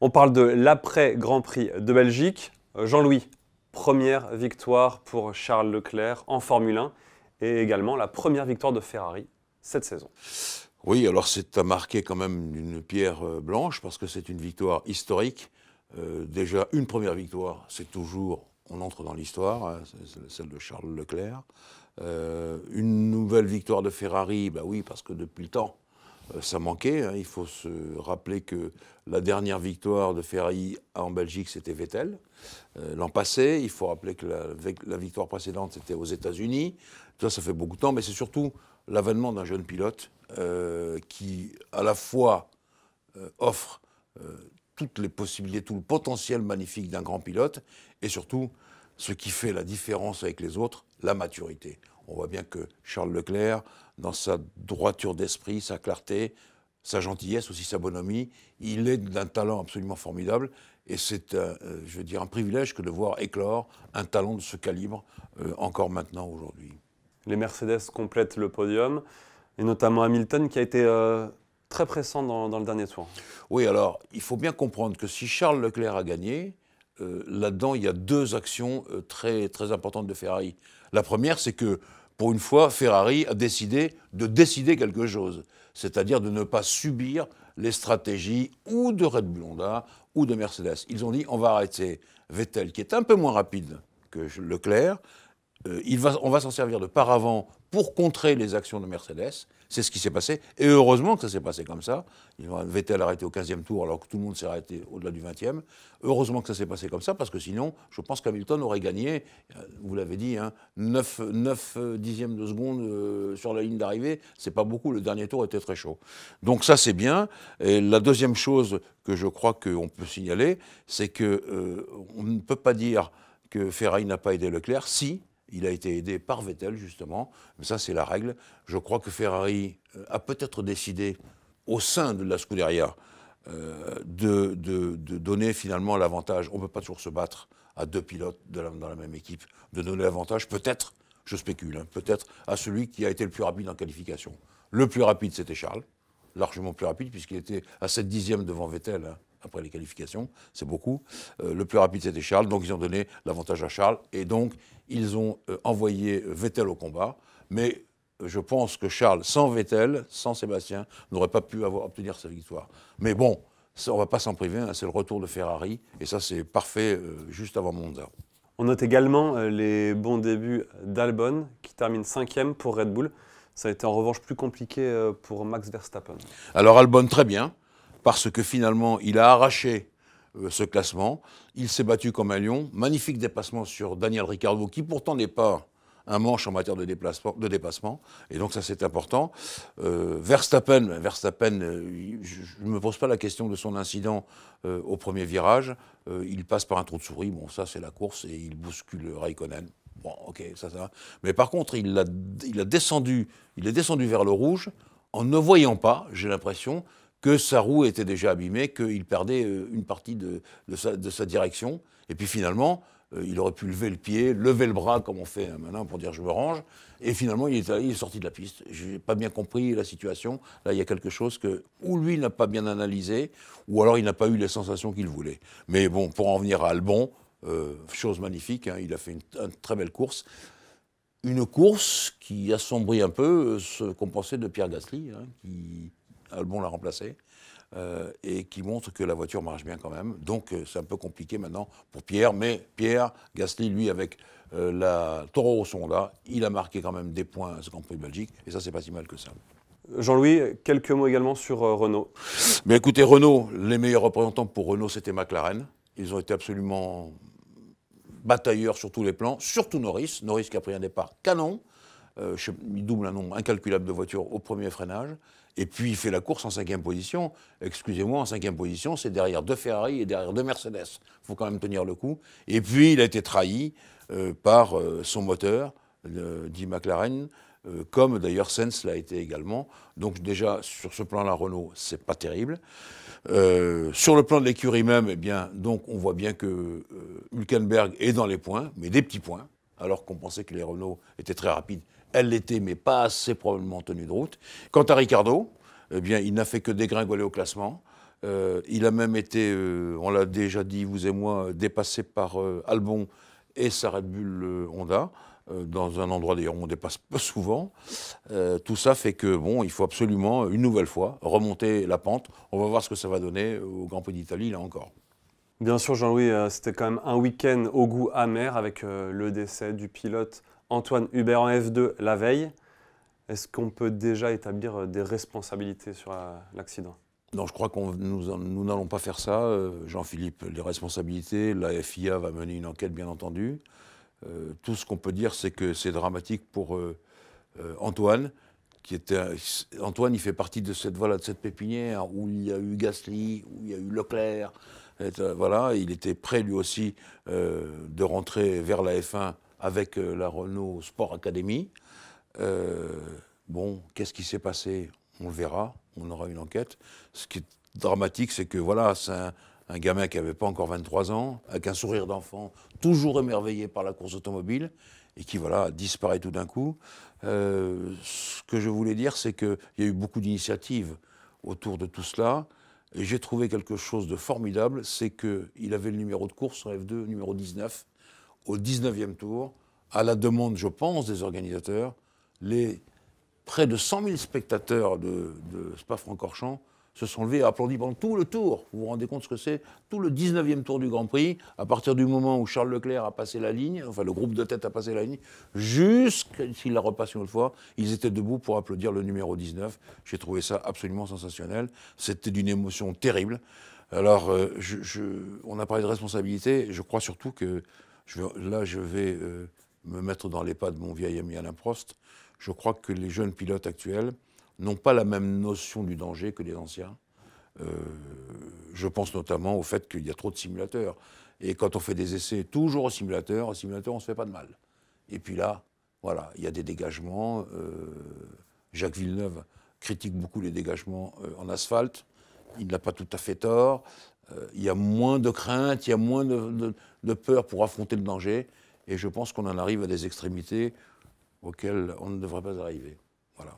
On parle de l'après-Grand Prix de Belgique. Jean-Louis, première victoire pour Charles Leclerc en Formule 1 et également la première victoire de Ferrari cette saison. Oui, alors c'est à marquer quand même une pierre blanche parce que c'est une victoire historique. Déjà, une première victoire, c'est toujours, on entre dans l'histoire, hein, c'est celle de Charles Leclerc. Une nouvelle victoire de Ferrari, bah oui, parce que depuis le temps, ça manquait. Hein. Il faut se rappeler que la dernière victoire de Ferrari en Belgique, c'était Vettel. L'an passé, il faut rappeler que la victoire précédente, c'était aux États-Unis. Ça fait beaucoup de temps, mais c'est surtout l'avènement d'un jeune pilote qui, à la fois, offre toutes les possibilités, tout le potentiel magnifique d'un grand pilote, et surtout, ce qui fait la différence avec les autres, la maturité. On voit bien que Charles Leclerc, dans sa droiture d'esprit, sa clarté, sa gentillesse, aussi sa bonhomie, il est d'un talent absolument formidable. Et c'est, je veux dire, un privilège que de voir éclore un talent de ce calibre encore maintenant, aujourd'hui. Les Mercedes complètent le podium, et notamment Hamilton qui a été très pressant dans le dernier tour. Oui, alors, il faut bien comprendre que si Charles Leclerc a gagné, là-dedans, il y a deux actions très, très importantes de Ferrari. La première, c'est que, pour une fois, Ferrari a décidé de décider quelque chose, c'est-à-dire de ne pas subir les stratégies ou de Red Bull Honda ou de Mercedes. Ils ont dit, on va arrêter Vettel, qui est un peu moins rapide que Leclerc, on va s'en servir de paravent pour contrer les actions de Mercedes. C'est ce qui s'est passé. Et heureusement que ça s'est passé comme ça. Ils ont Vettel arrêté au 15e tour alors que tout le monde s'est arrêté au-delà du 20e. Heureusement que ça s'est passé comme ça parce que sinon, je pense qu'Hamilton aurait gagné, vous l'avez dit, hein, 9 dixièmes de seconde sur la ligne d'arrivée. C'est pas beaucoup. Le dernier tour était très chaud. Donc ça, c'est bien. Et la deuxième chose que je crois qu'on peut signaler, c'est qu'on ne peut pas dire que Ferrari n'a pas aidé Leclerc. Si, il a été aidé par Vettel, justement. Mais ça, c'est la règle. Je crois que Ferrari a peut-être décidé, au sein de la Scuderia, de donner finalement l'avantage. On ne peut pas toujours se battre à deux pilotes dans la même équipe. De donner l'avantage, peut-être, je spécule, hein, peut-être à celui qui a été le plus rapide en qualification. Le plus rapide, c'était Charles, largement plus rapide, puisqu'il était à 7 dixièmes devant Vettel, hein, après les qualifications, c'est beaucoup. Le plus rapide, c'était Charles, donc ils ont donné l'avantage à Charles, et donc ils ont envoyé Vettel au combat, mais je pense que Charles, sans Vettel, sans Sébastien, n'aurait pas pu obtenir sa victoire. Mais bon, ça, on ne va pas s'en priver, hein, c'est le retour de Ferrari, et ça c'est parfait juste avant Monza. On note également les bons débuts d'Albon qui termine 5e pour Red Bull. Ça a été en revanche plus compliqué pour Max Verstappen. Alors Albon, très bien, parce que finalement, il a arraché ce classement. Il s'est battu comme un lion. Magnifique dépassement sur Daniel Ricciardo, qui pourtant n'est pas un manche en matière de dépassement. Et donc ça, c'est important. Verstappen, je ne me pose pas la question de son incident au premier virage. Il passe par un trou de souris. Bon, ça, c'est la course et il bouscule Raikkonen. Bon, ok, ça va. Mais par contre, il est descendu vers le rouge en ne voyant pas, j'ai l'impression, que sa roue était déjà abîmée, qu'il perdait une partie de sa direction. Et puis finalement, il aurait pu lever le pied, lever le bras, comme on fait maintenant pour dire je me range. Et finalement, il est sorti de la piste. Je n'ai pas bien compris la situation. Là, il y a quelque chose que ou lui n'a pas bien analysé, ou alors il n'a pas eu les sensations qu'il voulait. Mais bon, pour en venir à Albon, chose magnifique, hein, il a fait une très belle course. Une course qui assombrit un peu ce qu'on pensait de Pierre Gasly, hein, qui Albon l'a remplacé, et qui montre que la voiture marche bien quand même. Donc c'est un peu compliqué maintenant pour Pierre, mais Pierre Gasly, lui, avec la Toro Rosso Honda, il a marqué quand même des points à ce Grand Prix de Belgique, et ça, c'est pas si mal que ça. Jean-Louis, quelques mots également sur Renault. Mais écoutez, Renault, les meilleurs représentants pour Renault, c'était McLaren. Ils ont été absolument batailleurs sur tous les plans, surtout Norris. Norris qui a pris un départ canon. Il double un nombre incalculable de voitures au premier freinage. Et puis il fait la course en 5e position. Excusez-moi, en 5e position, c'est derrière deux Ferrari et derrière deux Mercedes. Il faut quand même tenir le coup. Et puis il a été trahi par son moteur, dit McLaren, comme d'ailleurs Sainz l'a été également. Donc déjà, sur ce plan-là, Renault, c'est pas terrible. Sur le plan de l'écurie même, eh bien, donc on voit bien que Hülkenberg est dans les points, mais des petits points, alors qu'on pensait que les Renault étaient très rapides. Elle l'était, mais pas assez probablement en tenue de route. Quant à Ricciardo, eh bien, il n'a fait que dégringoler au classement. Il a même été, on l'a déjà dit, vous et moi, dépassé par Albon et sa Red Bull Honda, dans un endroit d'ailleurs où on dépasse peu souvent. Tout ça fait que, bon, il faut absolument, une nouvelle fois, remonter la pente. On va voir ce que ça va donner au Grand Prix d'Italie, là encore. Bien sûr, Jean-Louis, c'était quand même un week-end au goût amer avec le décès du pilote Antoine Hubert en F2 la veille. Est-ce qu'on peut déjà établir des responsabilités sur l'accident? Non, je crois que nous n'allons pas faire ça. Jean-Philippe, les responsabilités, la FIA va mener une enquête, bien entendu. Tout ce qu'on peut dire, c'est que c'est dramatique pour Antoine, Antoine, il fait partie de cette pépinière où il y a eu Gasly, où il y a eu Leclerc. Voilà, il était prêt lui aussi de rentrer vers la F1 avec la Renault Sport Academy. Bon, qu'est-ce qui s'est passé? On le verra, on aura une enquête. Ce qui est dramatique, c'est que voilà, c'est un gamin qui n'avait pas encore 23 ans, avec un sourire d'enfant, toujours émerveillé par la course automobile, et qui voilà, disparaît tout d'un coup. Ce que je voulais dire, c'est qu'il y a eu beaucoup d'initiatives autour de tout cela, et j'ai trouvé quelque chose de formidable, c'est qu'il avait le numéro de course en F2, numéro 19, au 19e tour, à la demande, je pense, des organisateurs, les près de 100 000 spectateurs de Spa-Francorchamps se sont levés et applaudis pendant tout le tour. Vous vous rendez compte ce que c'est? Tout le 19e tour du Grand Prix, à partir du moment où Charles Leclerc a passé la ligne, enfin le groupe de tête a passé la ligne, jusqu'il la repasse une autre fois, ils étaient debout pour applaudir le numéro 19. J'ai trouvé ça absolument sensationnel. C'était d'une émotion terrible. Alors, on a parlé de responsabilité. Je crois surtout que je vais me mettre dans les pas de mon vieil ami Alain Prost. Je crois que les jeunes pilotes actuels n'ont pas la même notion du danger que les anciens. Je pense notamment au fait qu'il y a trop de simulateurs. Et quand on fait des essais toujours au simulateur, on ne se fait pas de mal. Et puis là, voilà, il y a des dégagements. Jacques Villeneuve critique beaucoup les dégagements en asphalte. Il n'a pas tout à fait tort. Il y a moins de crainte, il y a moins de peur pour affronter le danger. Et je pense qu'on en arrive à des extrémités auxquelles on ne devrait pas arriver. Voilà.